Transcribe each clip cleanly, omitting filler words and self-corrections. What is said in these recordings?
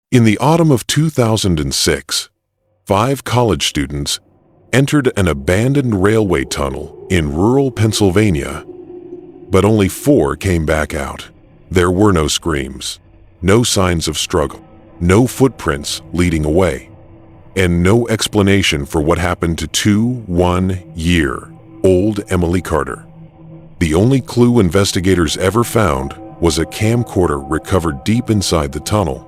In the autumn of 2006, 5 college students entered an abandoned railway tunnel in rural Pennsylvania, but only 4 came back out. There were no screams, no signs of struggle, no footprints leading away, and no explanation for what happened to 21-year-old Emily Carter. The only clue investigators ever found was a camcorder recovered deep inside the tunnel.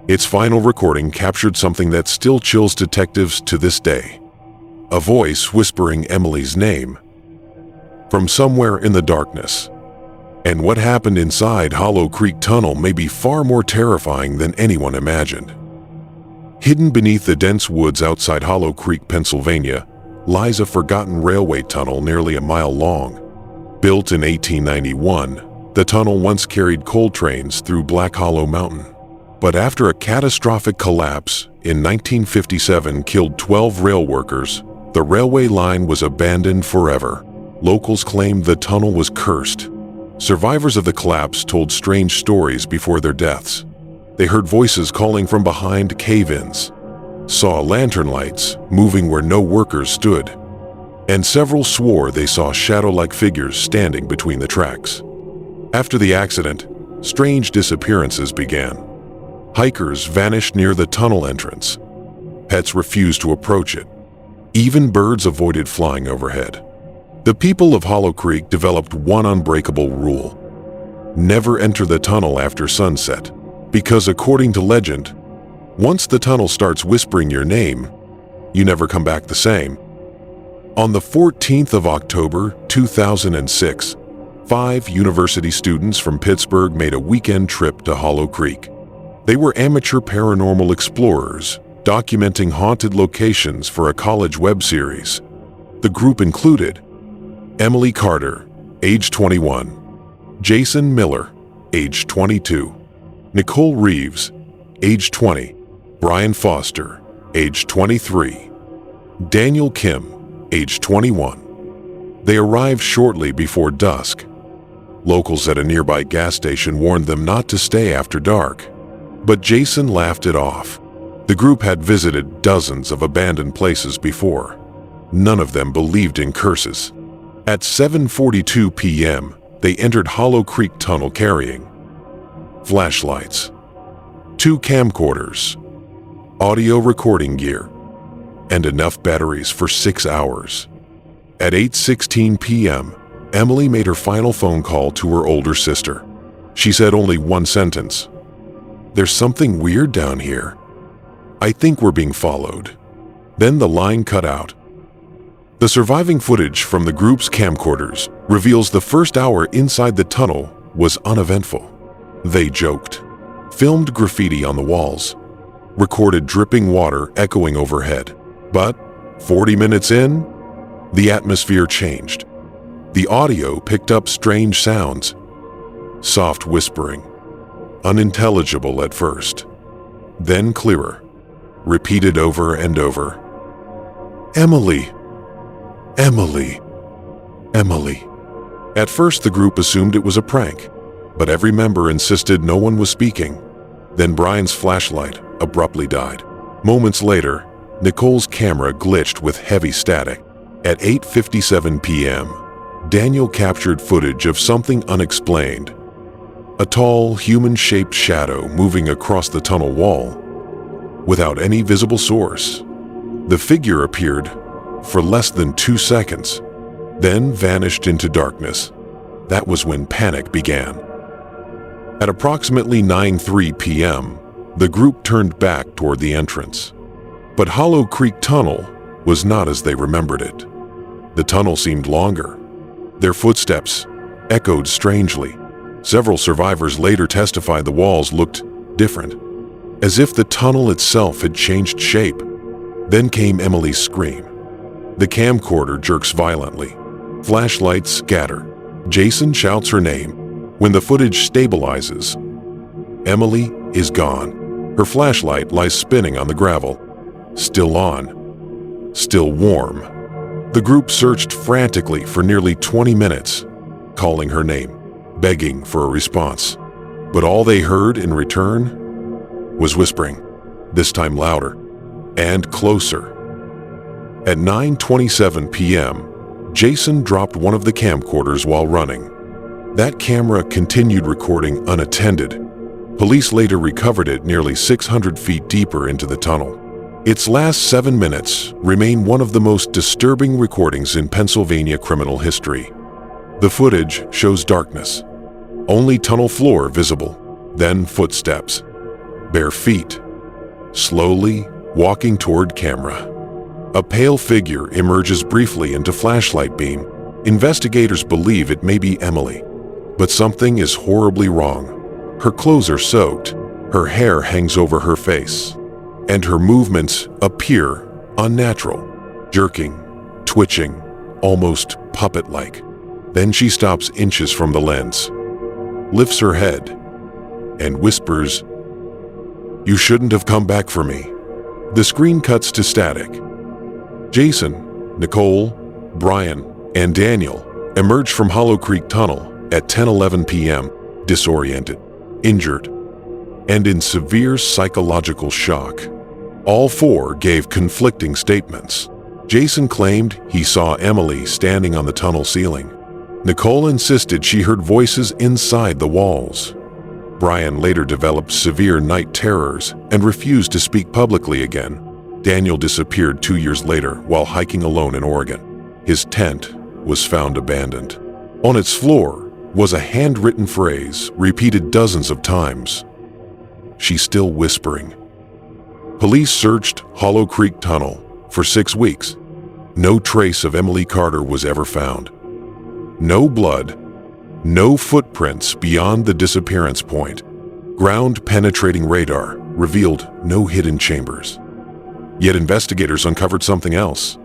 Its final recording captured something that still chills detectives to this day. A voice whispering Emily's name from somewhere in the darkness. And what happened inside Hollow Creek Tunnel may be far more terrifying than anyone imagined. Hidden beneath the dense woods outside Hollow Creek, Pennsylvania, lies a forgotten railway tunnel nearly a mile long. Built in 1891, the tunnel once carried coal trains through Black Hollow Mountain. But after a catastrophic collapse in 1957 killed 12 rail workers, the railway line was abandoned forever. Locals claimed the tunnel was cursed. Survivors of the collapse told strange stories before their deaths. They heard voices calling from behind cave-ins, saw lantern lights moving where no workers stood, and several swore they saw shadow-like figures standing between the tracks. After the accident, strange disappearances began. Hikers vanished near the tunnel entrance. Pets refused to approach it. Even birds avoided flying overhead. The people of Hollow Creek developed one unbreakable rule: never enter the tunnel after sunset, because according to legend, once the tunnel starts whispering your name, you never come back the same. On the 14th of October, 2006, 5 university students from Pittsburgh made a weekend trip to Hollow Creek. They were amateur paranormal explorers, documenting haunted locations for a college web series. The group included Emily Carter, age 21, Jason Miller, age 22, Nicole Reeves, age 20, Brian Foster, age 23, Daniel Kim, age 21. They arrived shortly before dusk. Locals at a nearby gas station warned them not to stay after dark, but Jason laughed it off. The group had visited dozens of abandoned places before. None of them believed in curses. At 7:42 p.m., they entered Hollow Creek Tunnel carrying flashlights, 2 camcorders, audio recording gear, and enough batteries for 6 hours. At 8:16 p.m., Emily made her final phone call to her older sister. She said only one sentence: "There's something weird down here. I think we're being followed." Then the line cut out. The surviving footage from the group's camcorders reveals the first hour inside the tunnel was uneventful. They joked, filmed graffiti on the walls, recorded dripping water echoing overhead. But 40 minutes in, the atmosphere changed. The audio picked up strange sounds, soft whispering, unintelligible at first, then clearer, repeated over and over. "Emily, Emily, Emily." At first, the group assumed it was a prank, but every member insisted no one was speaking. Then Brian's flashlight abruptly died. Moments later, Nicole's camera glitched with heavy static. At 8:57 p.m., Daniel captured footage of something unexplained. A tall, human-shaped shadow moving across the tunnel wall, without any visible source. The figure appeared for less than 2 seconds, then vanished into darkness. That was when panic began. At approximately 9:03 p.m., the group turned back toward the entrance. But Hollow Creek Tunnel was not as they remembered it. The tunnel seemed longer. Their footsteps echoed strangely. Several survivors later testified the walls looked different, as if the tunnel itself had changed shape. Then came Emily's scream. The camcorder jerks violently. Flashlights scatter. Jason shouts her name. When the footage stabilizes, Emily is gone. Her flashlight lies spinning on the gravel. Still on. Still warm. The group searched frantically for nearly 20 minutes, calling her name, begging for a response. But all they heard in return was whispering, this time louder and closer. At 9:27 p.m., Jason dropped one of the camcorders while running. That camera continued recording unattended. Police later recovered it nearly 600 feet deeper into the tunnel. Its last 7 minutes remain one of the most disturbing recordings in Pennsylvania criminal history. The footage shows darkness, only tunnel floor visible, then footsteps, bare feet, slowly walking toward camera. A pale figure emerges briefly into flashlight beam. Investigators believe it may be Emily, but something is horribly wrong. Her clothes are soaked, her hair hangs over her face, and her movements appear unnatural, jerking, twitching, almost puppet-like. Then she stops inches from the lens, lifts her head, and whispers, "You shouldn't have come back for me." The screen cuts to static. Jason, Nicole, Brian, and Daniel emerge from Hollow Creek Tunnel at 10:11 p.m., disoriented, injured, and in severe psychological shock. All four gave conflicting statements. Jason claimed he saw Emily standing on the tunnel ceiling. Nicole insisted she heard voices inside the walls. Brian later developed severe night terrors and refused to speak publicly again. Daniel disappeared 2 years later while hiking alone in Oregon. His tent was found abandoned. On its floor was a handwritten phrase repeated dozens of times. "She's still whispering." Police searched Hollow Creek Tunnel for 6 weeks. No trace of Emily Carter was ever found. No blood, no footprints beyond the disappearance point. Ground-penetrating radar revealed no hidden chambers. Yet investigators uncovered something else.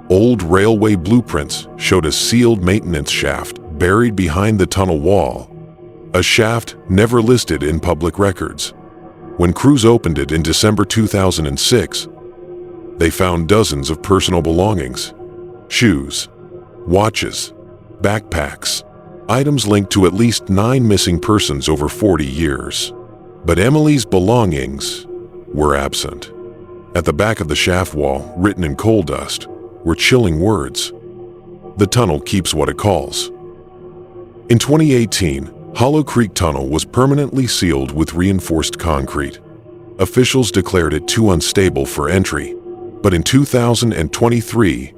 Old railway blueprints showed a sealed maintenance shaft buried behind the tunnel wall, a shaft never listed in public records. When crews opened it in December 2006, they found dozens of personal belongings: shoes, watches, backpacks, items linked to at least 9 missing persons over 40 years. But Emily's belongings were absent. At the back of the shaft wall, written in coal dust, were chilling words: "The tunnel keeps what it calls." In 2018, Hollow Creek Tunnel was permanently sealed with reinforced concrete. Officials declared it too unstable for entry, but in 2023,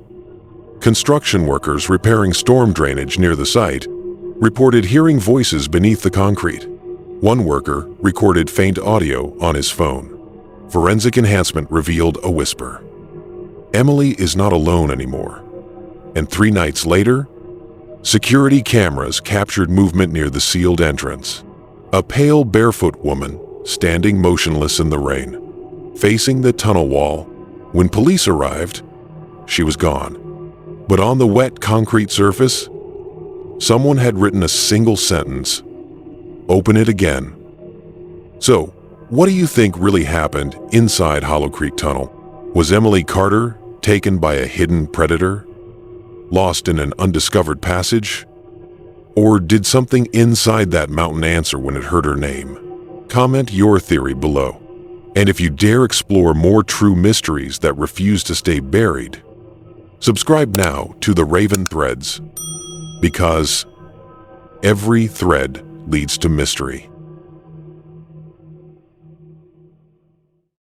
construction workers repairing storm drainage near the site reported hearing voices beneath the concrete. One worker recorded faint audio on his phone. Forensic enhancement revealed a whisper. Emily is not alone anymore. And 3 nights later, security cameras captured movement near the sealed entrance. A pale, barefoot woman standing motionless in the rain, facing the tunnel wall. When police arrived, she was gone. But on the wet concrete surface, someone had written a single sentence: "Open it again." So, what do you think really happened inside Hollow Creek Tunnel? Was Emily Carter taken by a hidden predator? Lost in an undiscovered passage? Or did something inside that mountain answer when it heard her name? Comment your theory below. And if you dare explore more true mysteries that refuse to stay buried, subscribe now to the Raven Threads, because every thread leads to mystery.